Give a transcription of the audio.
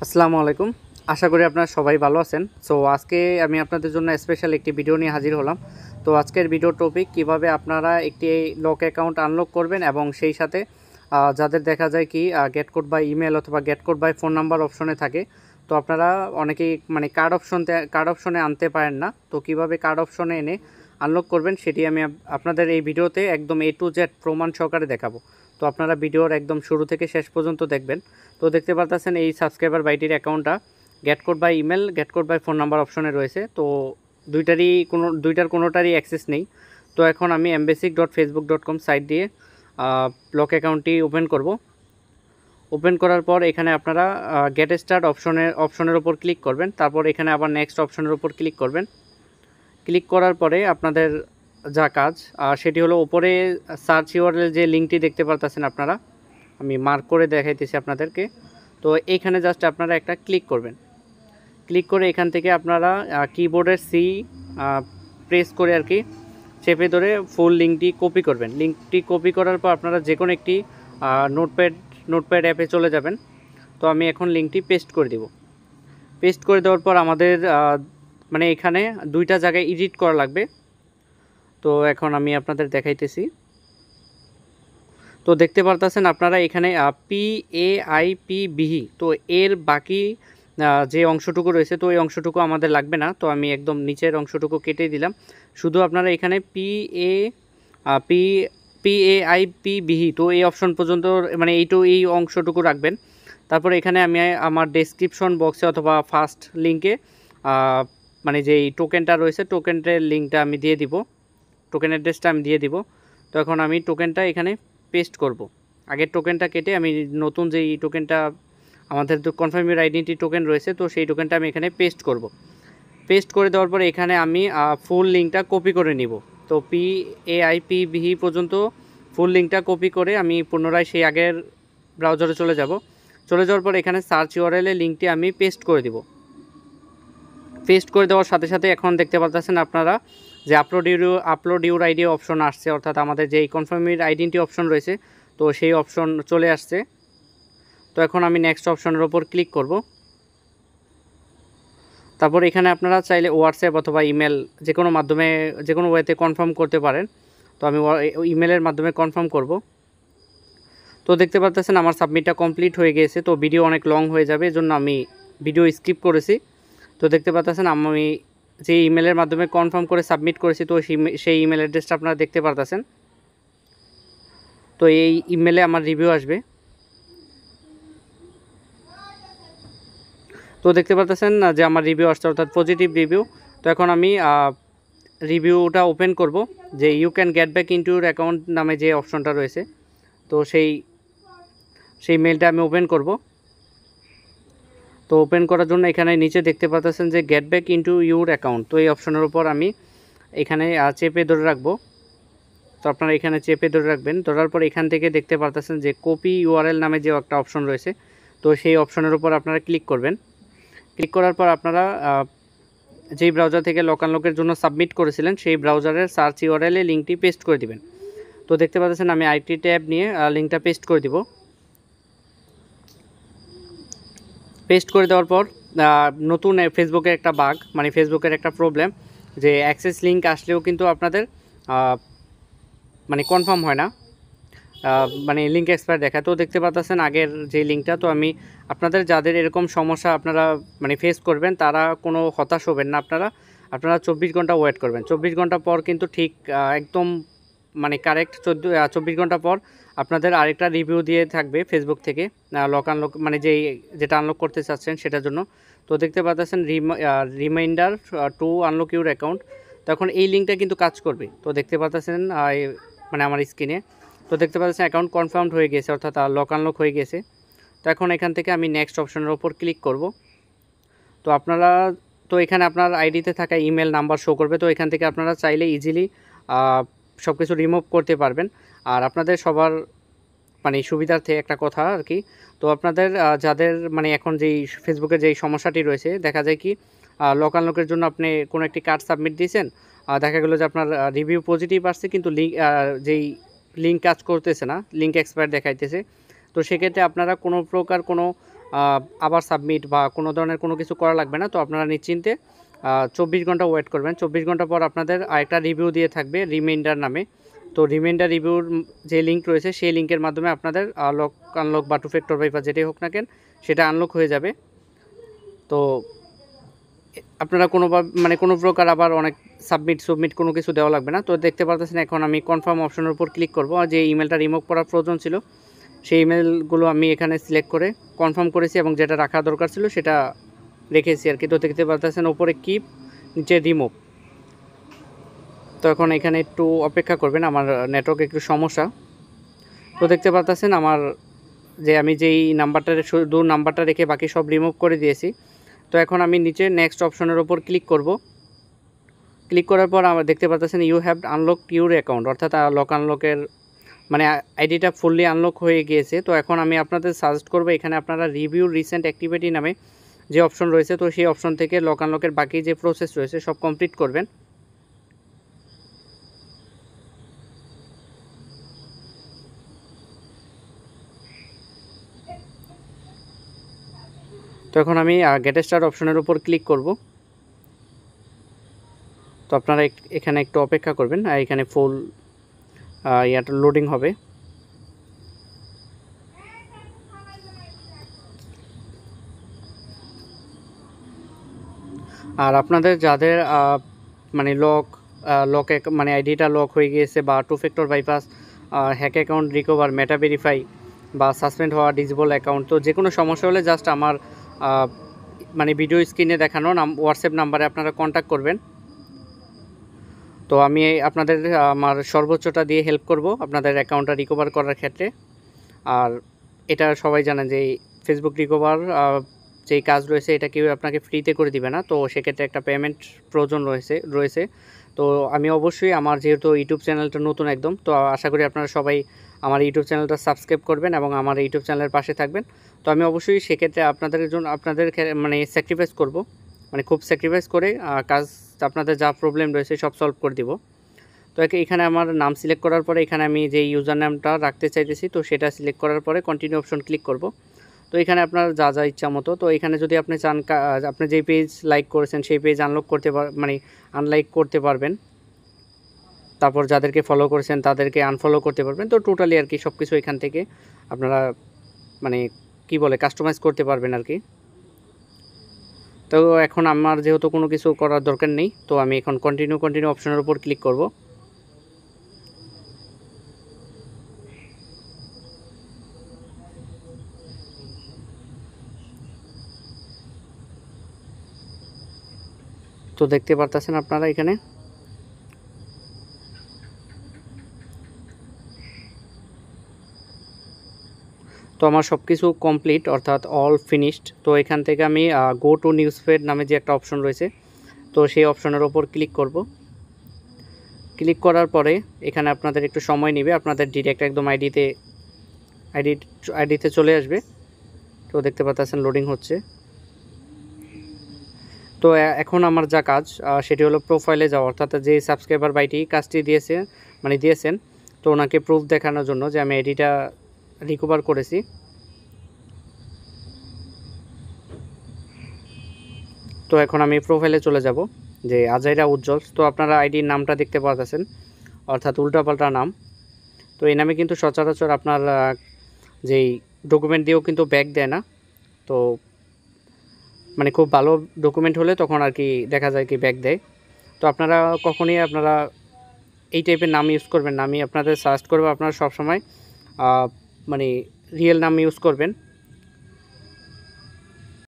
আসসালামু আলাইকুম। আশা করি আপনারা সবাই ভালো আছেন। সো আজকে আমি আপনাদের জন্য স্পেশাল একটি ভিডিও নিয়ে হাজির হলাম। তো আজকের ভিডিও টপিক কিভাবে আপনারা একটি লক অ্যাকাউন্ট আনলক করবেন এবং সেই সাথে যাদের দেখা যায় কি গেট কোড বাই ইমেল অথবা get code by phone number অপশনে থাকে। তো আপনারা অনেকেই মানে কার্ড অপশনে আনতে পারেন না। তো কিভাবে কার্ড অপশনে এনে আনলক করবেন সেটি আমি আপনাদের এই ভিডিওতে একদম A to Z প্রমাণ সহকারে দেখাবো। তো আপনারা ভিডিওর একদম শুরু থেকে শেষ পর্যন্ত দেখবেন। তো দেখতে পারতেছেন এই সাবস্ক্রাইবার বাইটির অ্যাকাউন্টটা get code by email get code by phone number অপশনে রয়েছে। তো দুইটার কোনোটারই অ্যাক্সেস নেই। তো এখন আমি mbasic.facebook.com সাইট দিয়ে লক অ্যাকাউন্টটি ওপেন করব। ওপেন করার পর এখানে আপনারা গেট স্টার্ট অপশনের উপর ক্লিক করবেন। তারপর এখানে আবার নেক্সট অপশনের উপর ক্লিক করবেন। ক্লিক করার পরে আপনাদের যা কাজ সেটি হলো উপরে সার্চ ইউআরএল যে লিঙ্কটি দেখতে পারতেছেন আপনারা, আমি মার্ক করে দেখাইতেছি আপনাদেরকে। তো এইখানে জাস্ট আপনারা একটা ক্লিক করবেন। ক্লিক করে এখান থেকে আপনারা কিবোর্ডের সি প্রেস করে আর কি চেপে ধরে ফুল লিঙ্কটি কপি করবেন। লিঙ্কটি কপি করার পর আপনারা যে কোনো একটি নোটপ্যাড অ্যাপে চলে যাবেন। তো আমি এখন লিঙ্কটি পেস্ট করে দিব। পেস্ট করে দেওয়ার পর আমাদের মানে এখানে দুইটা জায়গায় এডিট করা লাগবে। তো এখন আমি আপনাদের দেখাইতেছি। তো দেখতে পারতেছেন আপনারা এখানে PAIPBE, তো এর বাকি যে অংশটুকু রয়েছে তো এই অংশটুকু আমাদের লাগবে না। তো আমি একদম নিচের অংশটুকু কেটে দিলাম। শুধু আপনারা এখানে PAIPBE, তো এই অপশন পর্যন্ত মানে এই অংশটুকু রাখবেন। তারপর এখানে আমি আমার ডেসক্রিপশন বক্সে অথবা ফার্স্ট লিঙ্কে মানে যেই টোকেনটা রয়েছে টোকেনের লিঙ্কটা আমি দিয়ে দিব, টোকেন অ্যাড্রেসটা আমি দিয়ে দিব। তো এখন আমি টোকেনটা এখানে পেস্ট করব। আগের টোকেনটা কেটে আমি নতুন যেই টোকেনটা আমাদের তো কনফার্ম ইউর আইডেন্টি টোকেন রয়েছে তো সেই টোকেনটা আমি এখানে পেস্ট করব। পেস্ট করে দেওয়ার পরে এখানে আমি ফুল লিঙ্কটা কপি করে নিব। তো PAIPBE পর্যন্ত ফুল লিঙ্কটা কপি করে আমি পুনরায় সেই আগের ব্রাউজারে চলে যাওয়ার পর এখানে সার্চ ইউআরএল এর লিঙ্কটি আমি পেস্ট করে দিব। পেস্ট করে দেওয়ার সাথে সাথে এখন দেখতে পাচ্ছেন আপনারা যে আপলোড ইউর আইডি অপশন আসছে, অর্থাৎ আমাদের যেই কনফার্ম ইউর আইডেন্টি অপশন রয়েছে তো সেই অপশন চলে আসছে। তো এখন আমি নেক্সট অপশনের ওপর ক্লিক করব। তারপর এখানে আপনারা চাইলে হোয়াটসঅ্যাপ অথবা ইমেল যে কোনো ওয়েতে কনফার্ম করতে পারেন। তো আমি ইমেলের মাধ্যমে কনফার্ম করব। তো দেখতে পাচ্ছেন আমার সাবমিটটা কমপ্লিট হয়ে গিয়েছে। তো ভিডিও অনেক লং হয়ে যাবে, এজন্য আমি ভিডিও স্কিপ করেছি। তো দেখতে পাচ্ছেন আমি যে ইমেলের মাধ্যমে কনফার্ম করে সাবমিট করেছি তো সেই ইমেল অ্যাড্রেসটা আপনারা দেখতে পাচ্ছেন। তো এই ইমেলে আমার রিভিউ আসবে। তো দেখতে পাচ্ছেন যে আমার রিভিউ আসছে, অর্থাৎ পজিটিভ রিভিউ। তো এখন আমি রিভিউটা ওপেন করব, যে you can get back into your account নামে যে অপশনটা রয়েছে। তো সেই মেলটা আমি ওপেন করব। তো ওপেন করার জন্য এখানে নিচে দেখতে পাচ্ছেন যে gate back into your account, তো এই অপশনের উপর আমি এখানে চেপে ধরে রাখবো। তো আপনারা এখানে চেপে ধরে রাখবেন। ধরার পর এখান থেকে দেখতে পাচ্ছেন যে কপি ইউআরএল নামে যে একটা অপশন রয়েছে তো সেই অপশনের উপর আপনারা ক্লিক করবেন। ক্লিক করার পর আপনারা যেই ব্রাউজার থেকে লক আনলকের জন্য সাবমিট করেছিলেন সেই ব্রাউজারের সার্চ ইউআরএল এ লিঙ্কটি পেস্ট করে দিবেন। তো দেখতে পাচ্ছেন আমি আরেকটি ট্যাব নিয়ে লিঙ্কটা পেস্ট করে দিব। পেস্ট করে দেওয়ার পর নতুন ফেসবুকের একটা বাগ, মানে ফেসবুকের একটা প্রবলেম, যে অ্যাক্সেস লিঙ্ক আসলেও কিন্তু আপনাদের মানে কনফার্ম হয় না, মানে লিঙ্ক এক্সপায়ার দেখায়। তো দেখতে পাচ্ছেন আগের যে লিঙ্কটা, তো আমি আপনাদের যাদের এরকম সমস্যা আপনারা মানে ফেস করবেন তারা কোনো হতাশ হবেন না। আপনারা 24 ঘন্টা ওয়েট করবেন। 24 ঘন্টা পর কিন্তু ঠিক একদম মানে কারেক্ট 24 ঘন্টা পর আপনাদের আরেকটা রিভিউ দিয়ে থাকবে ফেসবুক থেকে লক আনলক মানে যেটা আনলক করতে চাচ্ছেন সেটার জন্য। তো দেখতে পাচ্ছেন reminder two unlock your account. তখন এই লিঙ্কটা কিন্তু কাজ করবে। তো দেখতে পাচ্ছেন মানে আমার স্ক্রিনে তো দেখতে পাচ্ছেন অ্যাকাউন্ট কনফার্মড হয়ে গেছে, অর্থাৎ লক আনলক হয়ে গেছে। তো এখন এখান থেকে আমি নেক্সট অপশনের ওপর ক্লিক করব। তো এখানে আপনার আইডিতে থাকা ইমেল নাম্বার শো করবে। তো এখান থেকে আপনারা চাইলে ইজিলি সব কিছু রিমুভ করতে পারবেন। আর আপনাদের সবার মানে সুবিধার্থে একটা কথা আর কি, তো আপনাদের যাদের মানে এখন যেই ফেসবুকের যেই সমস্যাটি রয়েছে, দেখা যায় কি লক আনলকের জন্য আপনি কোনো একটি কার্ড সাবমিট দিয়েছেন, দেখা গেলো যে আপনার রিভিউ পজিটিভ আসছে কিন্তু যেই লিঙ্ক কাজ করতেছে না, লিঙ্ক এক্সপায়ার দেখাইতেছে। তো সেক্ষেত্রে আপনারা কোনো প্রকার কোনো আবার সাবমিট বা কোনো ধরনের কোনো কিছু করা লাগবে না। তো আপনারা নিশ্চিন্তে 24 ঘন্টা ওয়েট করবেন। 24 ঘন্টা পর আপনাদের আরেকটা রিভিউ দিয়ে থাকবে রিমাইন্ডার নামে। তো রিমাইন্ডার রিভিউর যে লিঙ্ক রয়েছে সেই লিঙ্কের মাধ্যমে আপনাদের লক আনলক বা টু ফ্যাক্টর ভাইপার যেটাই হোক না কেন সেটা আনলক হয়ে যাবে। তো আপনারা কোনো প্রকার আবার অনেক সাবমিট কোনো কিছু দেওয়া লাগবে না। তো দেখতে পারতেছেন এখন আমি কনফার্ম অপশনের উপর ক্লিক করব। আর যে ইমেলটা রিমুভ করার প্রয়োজন ছিল সেই ইমেলগুলো আমি এখানে সিলেক্ট করে কনফার্ম করেছি এবং যেটা রাখা দরকার ছিল সেটা রেখেছি আর কি। তো দেখতে পারতেছেন উপরে কিপ, নিচে রিমুভ। তো এখন এখানে একটু অপেক্ষা করবেন, আমার নেটওয়ার্ক একটু সমস্যা। তো দেখতে পারতেছেন আমার আমি যেই শুধু নাম্বারটা রেখে বাকি সব রিমুভ করে দিয়েছি। তো এখন আমি নিচে নেক্সট অপশনের উপর ক্লিক করব। ক্লিক করার পর আমরা দেখতে পাচ্ছেন you have unlock your account, অর্থাৎ লক আনলকের মানে আইডিটা ফুললি আনলক হয়ে গিয়েছে। তো এখন আমি আপনাদের সাজেস্ট করব এখানে আপনারা রিভিউ রিসেন্ট অ্যাক্টিভিটি নামে যে অপশন রয়েছে, তো সেই অপশন থেকে লক আনলকের বাকি যে প্রসেস রয়েছে সব কমপ্লিট করবেন। তো এখন আমি গেট স্টার্ট অপশনের উপর ক্লিক করব। তো আপনারা এখানে একটু অপেক্ষা করবেন, আর এখানে ফুল ইয়াটা লোডিং হবে। আর আপনাদের যাদের মানে মানে আইডিটা লক হয়ে গিয়েছে বা two factor bypass, hack account recover, Meta verify বা সাসপেন্ড হওয়া ডিসেবল অ্যাকাউন্ট, তো যে কোনো সমস্যা হলে জাস্ট আমার মানে ভিডিও স্ক্রিনে দেখানো হোয়াটসঅ্যাপ নাম্বারে আপনারা কন্ট্যাক্ট করবেন। তো আমি আপনাদের আমার সর্বোচ্চটা দিয়ে হেল্প করব আপনাদের অ্যাকাউন্টটা রিকভার করার ক্ষেত্রে। আর এটা সবাই জানেন যে ফেসবুক রিকভার যেই কাজ রয়েছে এটা কেউ আপনাকে ফ্রিতে করে দিবে না। তো সেক্ষেত্রে একটা পেমেন্ট প্রয়োজন রয়েছে। তো আমি অবশ্যই আমার যেহেতু ইউটিউব চ্যানেলটা নতুন একদম, তো আশা করি আপনারা সবাই আমার ইউটিউব চ্যানেলটা সাবস্ক্রাইব করবেন এবং আমার ইউটিউব চ্যানেলের পাশে থাকবেন। তো আমি অবশ্যই সেক্ষেত্রে আপনাদের জন্য মানে স্যাক্রিফাইস করব, মানে খুব স্যাক্রিফাইস করে কাজ আপনাদের যা প্রবলেম রয়েছে সব সলভ করে দিব। তো এখানে আমার নাম সিলেক্ট করার পরে এখানে আমি যে ইউজার নামটা রাখতে চাইতেছি তো সেটা সিলেক্ট করার পরে কন্টিনিউ অপশন ক্লিক করব। তো এখানে আপনার যা যা ইচ্ছা মতো, তো এখানে যদি আপনি চান আপনি যেই পেজ লাইক করেছেন সেই পেজ আনলক করতে মানে আনলাইক করতে পারবেন। তারপর যাদেরকে ফলো করেছেন তাদেরকে আনফলো করতে পারবেন। তো টোটালি আর কি সব কিছু এখান থেকে আপনারা মানে কি বলে কাস্টমাইজ করতে পারবেন আর কি। তো এখন আমার যেহেতু কোনো কিছু করার দরকার নেই, তো আমি এখন কন্টিনিউ অপশনের উপর ক্লিক করব। তো দেখতে পারতেছেন আপনারা এখানে তো আমার সব কিছু কমপ্লিট, অর্থাৎ অল ফিনিশড। তো এখান থেকে আমি গো টু নিউজ ফিড নামে যে একটা অপশন রয়েছে তো সেই অপশনের ওপর ক্লিক করব। ক্লিক করার পরে এখানে আপনাদের একটু সময় নেবে, আপনাদের ডিরেক্ট একদম আইডিতে চলে আসবে। তো দেখতে পাচ্ছেন লোডিং হচ্ছে। তো এখন আমার যা কাজ সেটি হলো প্রোফাইলে যাওয়া, অর্থাৎ যে সাবস্ক্রাইবার বাইটি কাজটি দিয়েছেন তো ওনাকে প্রুফ দেখানোর জন্য যে আমি আইডিটা রিকভার করেছি। তো এখন আমি প্রোফাইলে চলে যাব, যে আজাইরা উজ্জ্বল। তো আপনারা আইডির নামটা দেখতে পাচ্ছেন, অর্থাৎ উল্টাপাল্টা নাম। তো এই নামে কিন্তু সচরাচর আপনার যেই ডকুমেন্ট দিয়েও কিন্তু ব্যাক দেয় না। তো মানে খুব ভালো ডকুমেন্ট হলে তখন আর কি দেখা যায় কি ব্যাক দেয়। তো আপনারা কখনই এই টাইপের নাম ইউজ করবেন না। আমি আপনাদের সাজেস্ট করবো আপনারা সবসময় মানে রিয়েল নাম ইউজ করবেন।